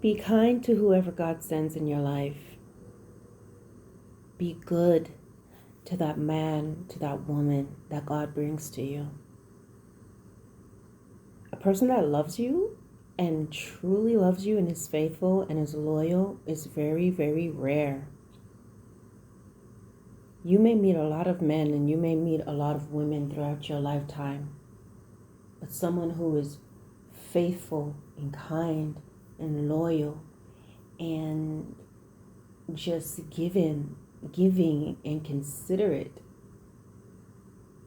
Be kind to whoever God sends in your life. Be good to that man, to that woman that God brings to you. A person that loves you and truly loves you and is faithful and is loyal is very, very rare. You may meet a lot of men and you may meet a lot of women throughout your lifetime, but someone who is faithful and kind and loyal and just giving and considerate,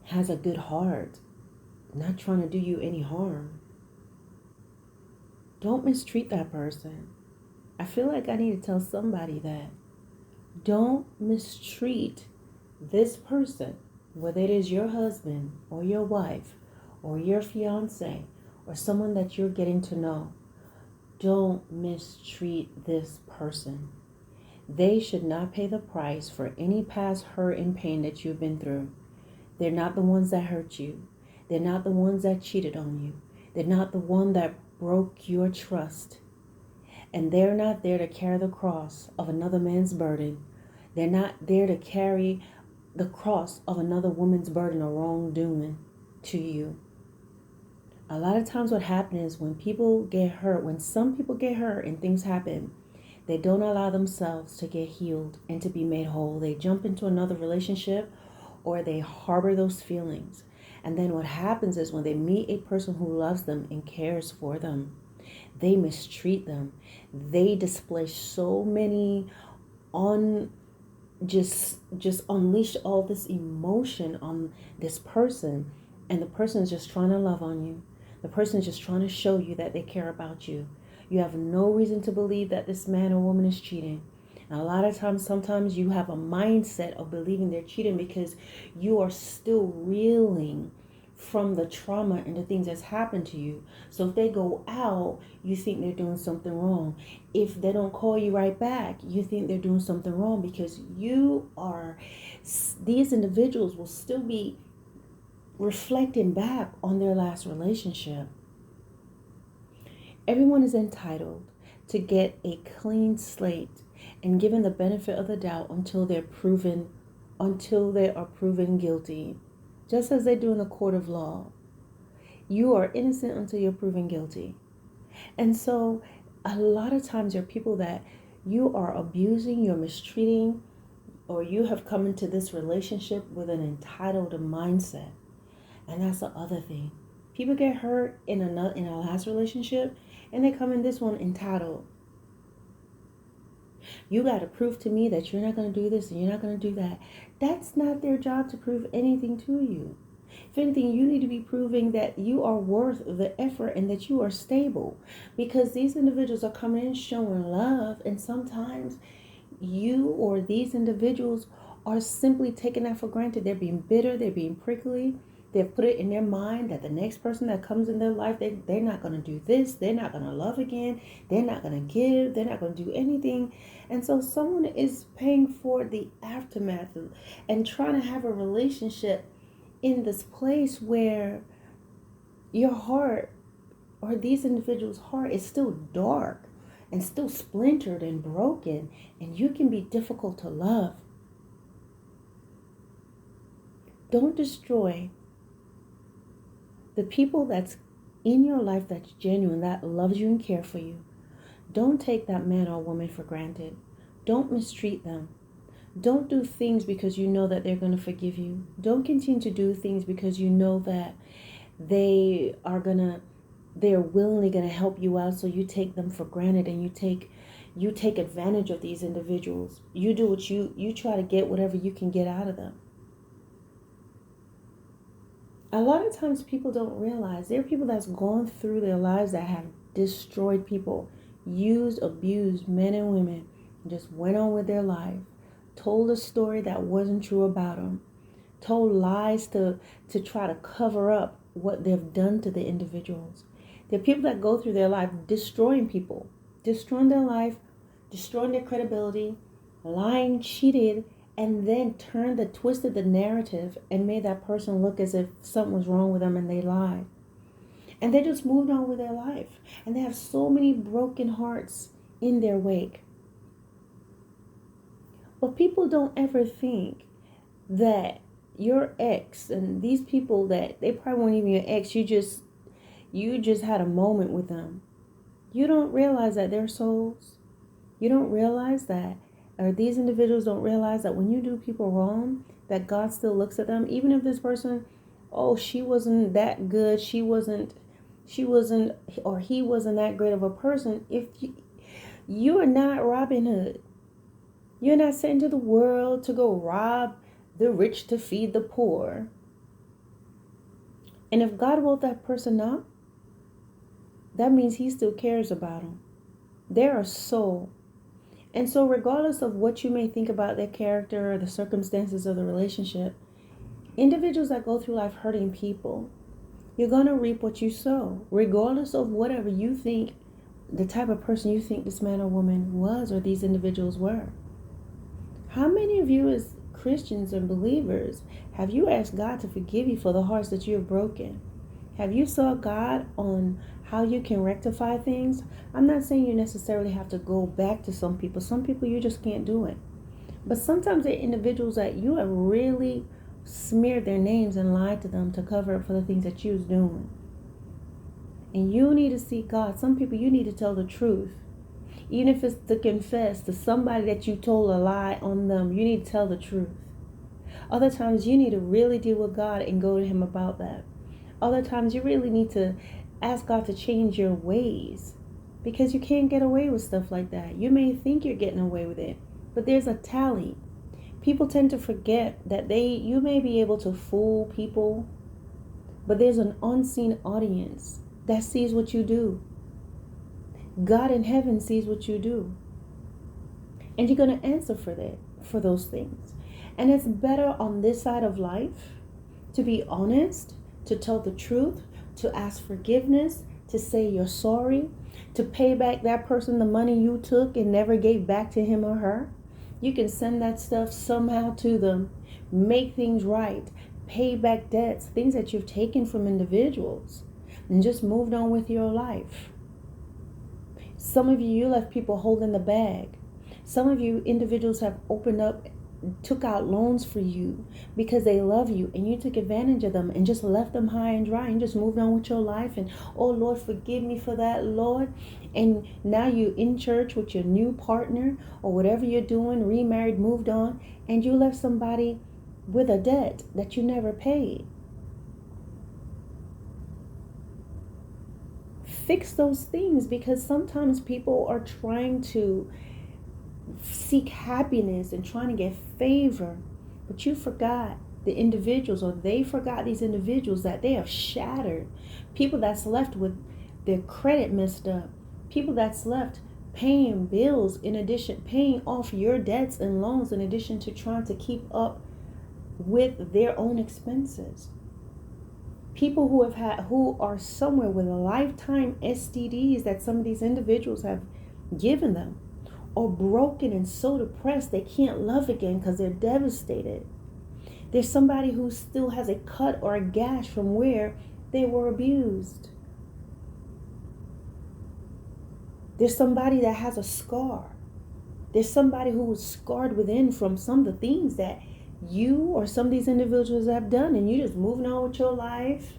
has a good heart, not trying to do you any harm. Don't mistreat that person. I feel like I need to tell somebody that. Don't mistreat this person, whether it is your husband or your wife or your fiance or someone that you're getting to know. Don't mistreat this person. They should not pay the price for any past hurt and pain that you've been through. They're not the ones that hurt you. They're not the ones that cheated on you. They're not the one that broke your trust. And they're not there to carry the cross of another man's burden. They're not there to carry the cross of another woman's burden or wrongdoing to you. A lot of times what happens is when people get hurt, when some people get hurt and things happen, they don't allow themselves to get healed and to be made whole. They jump into another relationship or they harbor those feelings. And then what happens is when they meet a person who loves them and cares for them, they mistreat them. They display so many just unleash all this emotion on this person, and the person is just trying to love on you. The person is just trying to show you that they care about you. You have no reason to believe that this man or woman is cheating. And a lot of times, sometimes you have a mindset of believing they're cheating because you are still reeling from the trauma and the things that's happened to you. So if they go out, you think they're doing something wrong. If they don't call you right back, you think they're doing something wrong because these individuals will still be reflecting back on their last relationship. Everyone is entitled to get a clean slate and given the benefit of the doubt until they are proven guilty. Just as they do in the court of law. You are innocent until you're proven guilty. And so a lot of times there are people that you are abusing, you're mistreating, or you have come into this relationship with an entitled mindset. And that's the other thing. People get hurt in a last relationship and they come in this one entitled. You got to prove to me that you're not going to do this and you're not going to do that. That's not their job to prove anything to you. If anything, you need to be proving that you are worth the effort and that you are stable, because these individuals are coming in showing love, and sometimes you or these individuals are simply taking that for granted. They're being bitter, they're being prickly. They've put it in their mind that the next person that comes in their life, they're not going to do this. They're not going to love again. They're not going to give. They're not going to do anything. And so someone is paying for the aftermath and trying to have a relationship in this place where your heart or these individuals' heart is still dark and still splintered and broken, and you can be difficult to love. Don't destroy the people that's in your life that's genuine, that loves you and cares for you. Don't take that man or woman for granted. Don't mistreat them. Don't do things because you know that they're going to forgive you. Don't continue to do things because you know that they're willingly going to help you out, so you take them for granted and you take advantage of these individuals. You do what you try to get whatever you can get out of them. A lot of times people don't realize there are people that's gone through their lives that have destroyed people, used, abused men and women, and just went on with their life, told a story that wasn't true about them, told lies to try to cover up what they've done to the individuals. There are people that go through their life destroying people, destroying their life, destroying their credibility, lying, cheated, and then twisted the narrative and made that person look as if something was wrong with them and they lied. And they just moved on with their life. And they have so many broken hearts in their wake. But people don't ever think that your ex and these people that they probably weren't even your ex, you just had a moment with them. You don't realize that they're souls. You don't realize that, or these individuals don't realize that when you do people wrong, that God still looks at them. Even if this person, oh, she wasn't that good, she wasn't, or he wasn't that great of a person. If you are not Robin Hood, you're not sent to the world to go rob the rich to feed the poor. And if God woke that person up, that means he still cares about them. They're a soul. And so regardless of what you may think about their character or the circumstances of the relationship, individuals that go through life hurting people, you're going to reap what you sow, regardless of whatever you think, the type of person you think this man or woman was or these individuals were. How many of you as Christians and believers have you asked God to forgive you for the hearts that you have broken? Have you sought God on how you can rectify things? I'm not saying you necessarily have to go back to some people. Some people you just can't do it. But sometimes they're individuals that you have really smeared their names and lied to them to cover up for the things that you was doing. And you need to seek God. Some people you need to tell the truth. Even if it's to confess to somebody that you told a lie on them, you need to tell the truth. Other times you need to really deal with God and go to him about that. Other times you really need to ask God to change your ways, because you can't get away with stuff like that. You may think you're getting away with it, but there's a tally. People tend to forget that you may be able to fool people, but there's an unseen audience that sees what you do. God in heaven sees what you do. And you're going to answer for those things. And it's better on this side of life to be honest, to tell the truth, to ask forgiveness, to say you're sorry, to pay back that person the money you took and never gave back to him or her. You can send that stuff somehow to them, make things right, pay back debts, things that you've taken from individuals, and just moved on with your life. Some of you left people holding the bag. Some of you individuals have opened up, took out loans for you because they love you, and you took advantage of them and just left them high and dry and just moved on with your life. And oh Lord, forgive me for that, Lord. And now you in church with your new partner or whatever you're doing, remarried, moved on, and you left somebody with a debt that you never paid. Fix those things, because sometimes people are trying to seek happiness and trying to get favor, but you forgot the individuals, or they forgot these individuals that they have shattered. People that's left with their credit messed up. People that's left paying bills in addition, paying off your debts and loans in addition to trying to keep up with their own expenses. People who are somewhere with lifetime STDs that some of these individuals have given them, or broken and so depressed they can't love again because they're devastated. There's somebody who still has a cut or a gash from where they were abused. There's somebody that has a scar. There's somebody who was scarred within from some of the things that you or some of these individuals have done, and you just moving on with your life,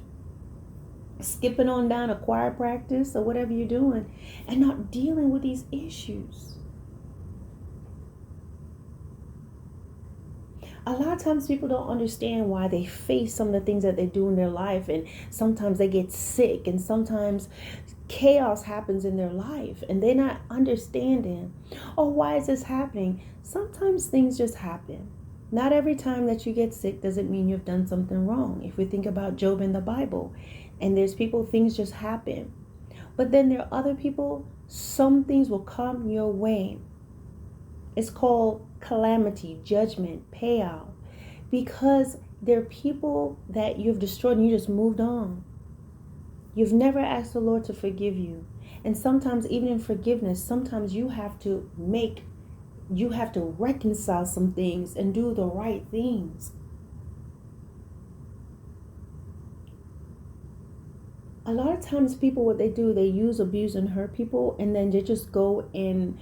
skipping on down to choir practice or whatever you're doing, and not dealing with these issues. A lot of times people don't understand why they face some of the things that they do in their life, and sometimes they get sick, and sometimes chaos happens in their life, and they're not understanding, oh, why is this happening? Sometimes things just happen. Not every time that you get sick doesn't mean you've done something wrong. If we think about Job in the Bible, and there's people, things just happen. But then there are other people, some things will come your way. It's called calamity, judgment, payout, because they're people that you've destroyed and you just moved on. You've never asked the Lord to forgive you. And sometimes even in forgiveness, sometimes you have to reconcile some things and do the right things. A lot of times people, what they do, they use, abuse, and hurt people, and then they just go and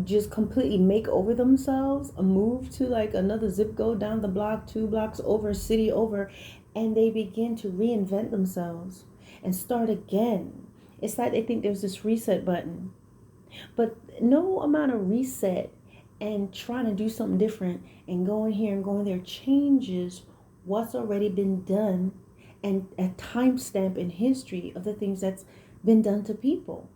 just completely make over themselves, move to like another zip code down the block, 2 blocks over, city over, and they begin to reinvent themselves and start again. It's like they think there's this reset button, but no amount of reset and trying to do something different and going here and going there changes what's already been done, and a timestamp in history of the things that's been done to people.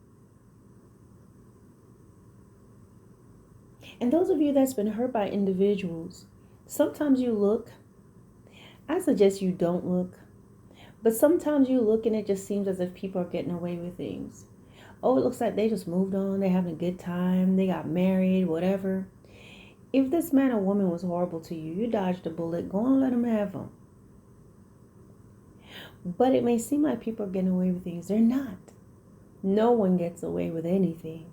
And those of you that's been hurt by individuals, sometimes you look, I suggest you don't look, but sometimes you look and it just seems as if people are getting away with things. Oh, it looks like they just moved on, they're having a good time, they got married, whatever. If this man or woman was horrible to you, you dodged a bullet, go and let them have them. But it may seem like people are getting away with things. They're not. No one gets away with anything.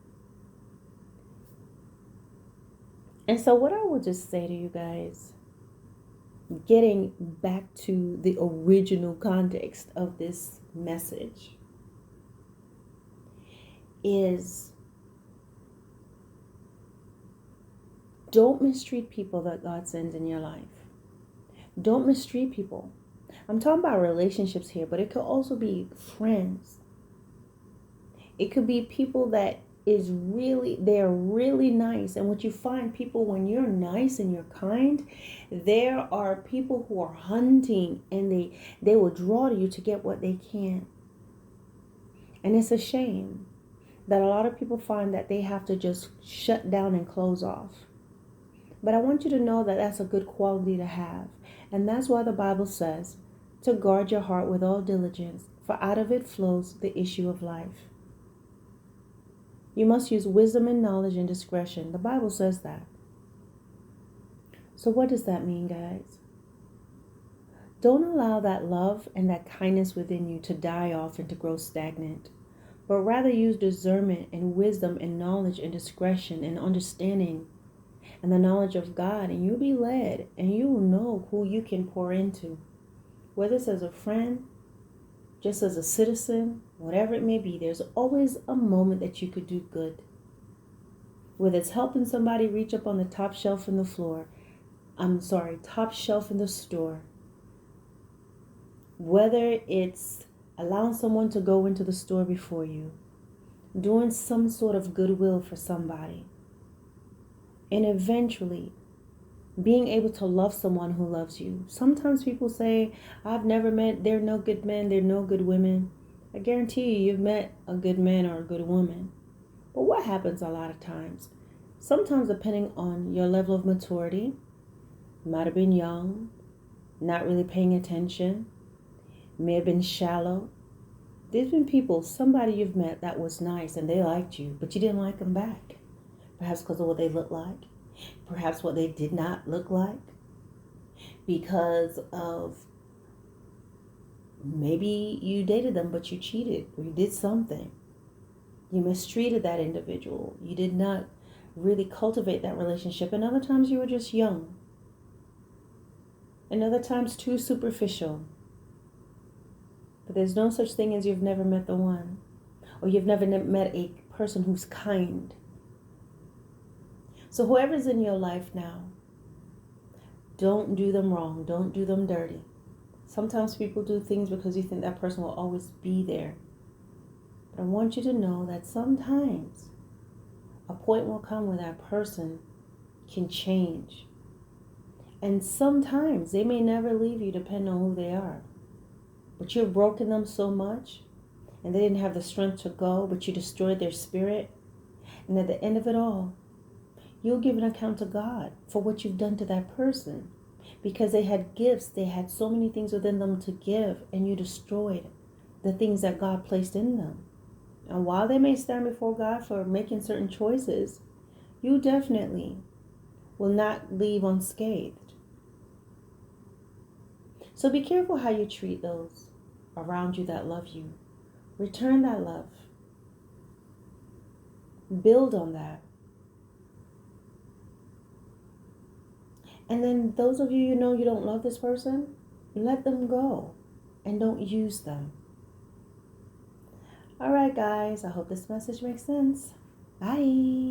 And so what I will just say to you guys, getting back to the original context of this message, is don't mistreat people that God sends in your life. Don't mistreat people. I'm talking about relationships here, but it could also be friends. It could be people that they're really nice. And what you find, people, when you're nice and you're kind, there are people who are hunting, and they will draw to you to get what they can. And it's a shame that a lot of people find that they have to just shut down and close off. But I want you to know that that's a good quality to have. And that's why the Bible says to guard your heart with all diligence, for out of it flows the issue of life. You must use wisdom and knowledge and discretion. The Bible says that. So what does that mean, guys? Don't allow that love and that kindness within you to die off and to grow stagnant, but rather use discernment and wisdom and knowledge and discretion and understanding and the knowledge of God, and you'll be led, and you will know who you can pour into, whether it's as a friend, just as a citizen, whatever it may be. There's always a moment that you could do good, whether it's helping somebody reach up on the top shelf in the top shelf in the store, whether it's allowing someone to go into the store before you, doing some sort of goodwill for somebody, and eventually being able to love someone who loves you. Sometimes people say, I've never met, they're no good men, they're no good women. I guarantee you've met a good man or a good woman. But what happens a lot of times? Sometimes, depending on your level of maturity, you might have been young, not really paying attention, may have been shallow. There's been people, somebody you've met that was nice and they liked you, but you didn't like them back. Perhaps because of what they looked like. Perhaps what they did not look like. Because of maybe you dated them, but you cheated or you did something. You mistreated that individual. You did not really cultivate that relationship. And other times you were just young. And other times too superficial. But there's no such thing as you've never met the one. Or you've never met a person who's kind. So whoever's in your life now, don't do them wrong. Don't do them dirty. Sometimes people do things because you think that person will always be there. But I want you to know that sometimes a point will come where that person can change. And sometimes they may never leave you depending on who they are. But you've broken them so much and they didn't have the strength to go, but you destroyed their spirit. And at the end of it all, you'll give an account to God for what you've done to that person, because they had gifts. They had so many things within them to give, and you destroyed the things that God placed in them. And while they may stand before God for making certain choices, you definitely will not leave unscathed. So be careful how you treat those around you that love you. Return that love. Build on that. And then those of you, you know you don't love this person, let them go and don't use them. All right, guys. I hope this message makes sense. Bye.